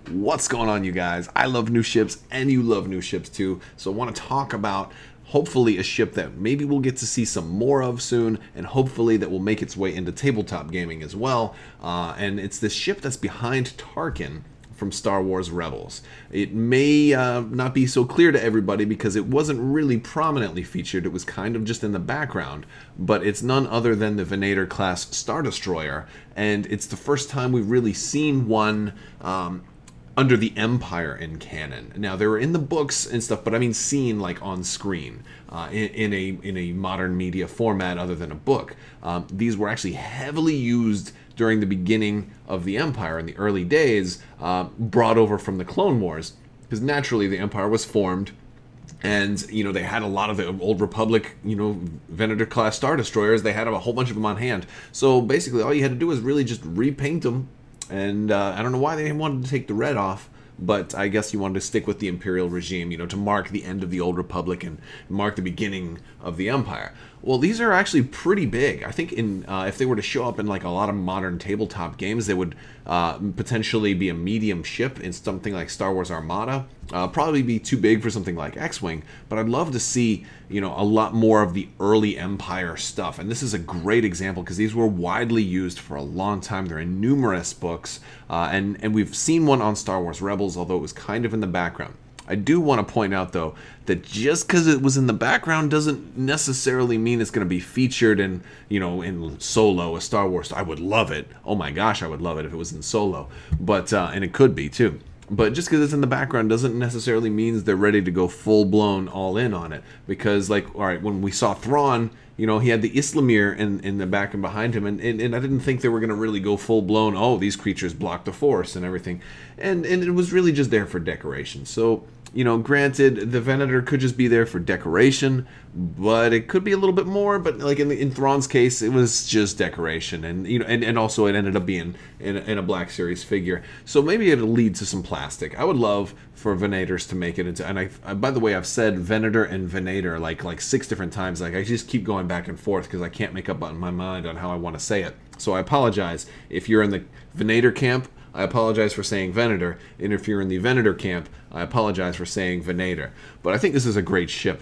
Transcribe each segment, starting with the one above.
What's going on, you guys? I love new ships and you love new ships too, so I want to talk about hopefully a ship that maybe we'll get to see some more of soon, and hopefully that will make its way into tabletop gaming as well. And it's this ship that's behind Tarkin from Star Wars Rebels. It may not be so clear to everybody because it wasn't really prominently featured. It was kind of just in the background, but it's none other than the Venator class Star Destroyer, and it's the first time we've really seen one under the Empire in canon. Now, they were in the books and stuff, but I mean seen like on screen in a modern media format other than a book. These were actually heavily used during the beginning of the Empire in the early days, brought over from the Clone Wars, because naturally the Empire was formed, and they had a lot of the old Republic, Venator class Star Destroyers. They had a whole bunch of them on hand. So basically, all you had to do was really just repaint them. And I don't know why they wanted to take the red off, but I guess you wanted to stick with the Imperial regime, to mark the end of the Old Republic and mark the beginning of the Empire. Well, these are actually pretty big. I think if they were to show up in like a lot of modern tabletop games, they would potentially be a medium ship in something like Star Wars Armada. Probably be too big for something like X-Wing, but I'd love to see a lot more of the early Empire stuff. And this is a great example because these were widely used for a long time. They're in numerous books, and we've seen one on Star Wars Rebels, although it was kind of in the background. I do want to point out, though, that just because it was in the background doesn't necessarily mean it's going to be featured in, in Solo, a Star Wars. I would love it. Oh my gosh, I would love it if it was in Solo. But and it could be too. But just because it's in the background doesn't necessarily mean they're ready to go full-blown all in on it. Because, like, all right, when we saw Thrawn, he had the Islamir in the back and behind him, and I didn't think they were going to really go full-blown, oh, these creatures block the Force and everything. And it was really just there for decoration. So, granted, the Venator could just be there for decoration, but it could be a little bit more. But like in Thrawn's case, it was just decoration, and and also it ended up being in a Black Series figure. So maybe it'll lead to some plastic. I would love for Venators to make it into. And I by the way, I've said Venator and Venator like 6 different times. Like I just keep going back and forth because I can't make up my mind on how I want to say it. So I apologize if you're in the Venator camp. I apologize for saying Venator, and if you're in the Venator camp, I apologize for saying Venator. But I think this is a great ship.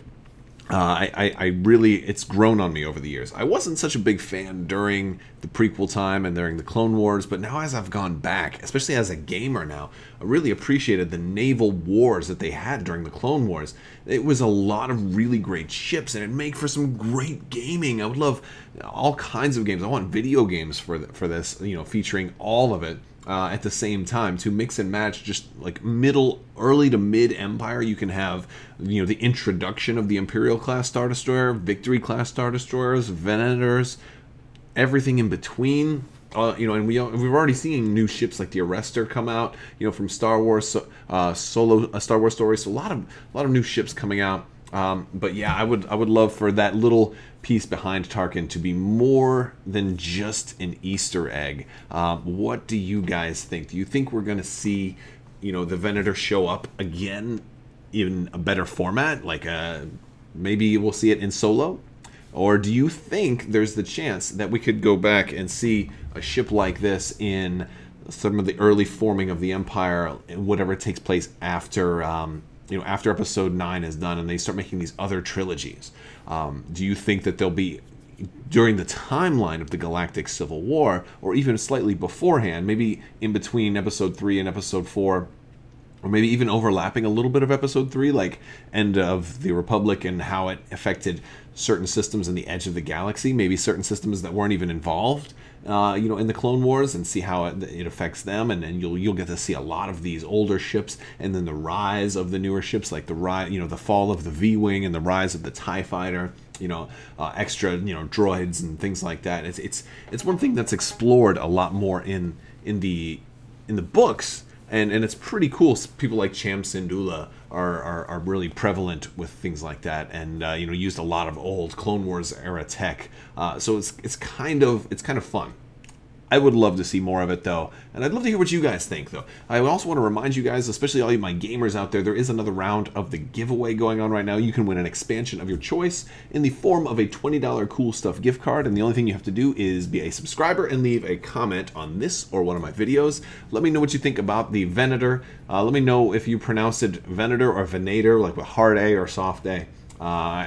I really, it's grown on me over the years. I wasn't such a big fan during the prequel time and during the Clone Wars, but now as I've gone back, especially as a gamer now, I really appreciated the naval wars that they had during the Clone Wars. It was a lot of really great ships, and it'd make for some great gaming. I would love all kinds of games. I want video games for this, featuring all of it. At the same time, to mix and match, just like early to mid Empire, you can have the introduction of the Imperial class Star Destroyer, Victory class Star Destroyers, Venators, everything in between. And we've already seen new ships like the Arrestor come out, from Star Wars Solo, Star Wars stories. So a lot of new ships coming out. But yeah, I would love for that little piece behind Tarkin to be more than just an Easter egg. What do you guys think? Do you think we're going to see, the Venator show up again in a better format? Like maybe we'll see it in Solo? Or do you think there's the chance that we could go back and see a ship like this in some of the early forming of the Empire, whatever takes place after after Episode 9 is done and they start making these other trilogies? Do you think that they'll be during the timeline of the Galactic Civil War, or even slightly beforehand, maybe in between Episode 3 and Episode 4, or maybe even overlapping a little bit of Episode 3, like End of the Republic and how it affected certain systems in the edge of the galaxy, maybe certain systems that weren't even involved, in the Clone Wars, and see how it affects them, and then you'll get to see a lot of these older ships, and then the rise of the newer ships, like the fall of the V-wing and the rise of the TIE Fighter, extra droids and things like that. It's one thing that's explored a lot more in the books. And it's pretty cool. People like Cham Syndulla are really prevalent with things like that, and used a lot of old Clone Wars era tech. So it's kind of fun. I would love to see more of it, though. And I'd love to hear what you guys think, though. I also want to remind you guys, especially all you my gamers out there, there is another round of the giveaway going on right now. You can win an expansion of your choice in the form of a $20 Cool Stuff gift card. And the only thing you have to do is be a subscriber and leave a comment on this or one of my videos. Let me know what you think about the Venator. Let me know if you pronounce it Venator or Venator, like with hard A or soft A.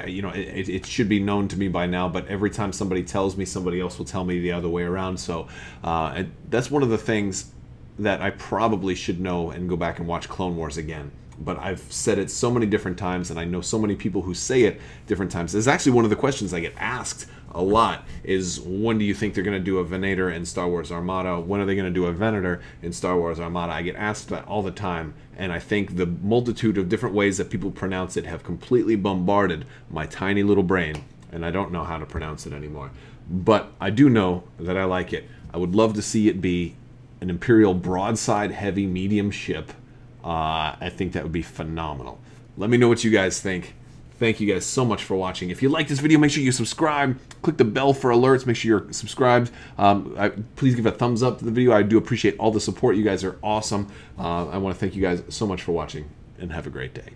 You know, it should be known to me by now, but every time somebody tells me, somebody else will tell me the other way around. So that's one of the things that I probably should know and go back and watch Clone Wars again. But I've said it so many different times, and I know so many people who say it different times. It's actually one of the questions I get asked a lot is, when do you think they're going to do a Venator in Star Wars Armada? When are they going to do a Venator in Star Wars Armada? I get asked that all the time, and I think the multitude of different ways that people pronounce it have completely bombarded my tiny little brain, and I don't know how to pronounce it anymore. But I do know that I like it. I would love to see it be an Imperial broadside heavy medium ship. I think that would be phenomenal. Let me know what you guys think. Thank you guys so much for watching. If you like this video, make sure you subscribe. Click the bell for alerts. Make sure you're subscribed. Please give a thumbs up to the video. I do appreciate all the support. You guys are awesome. I want to thank you guys so much for watching, and have a great day.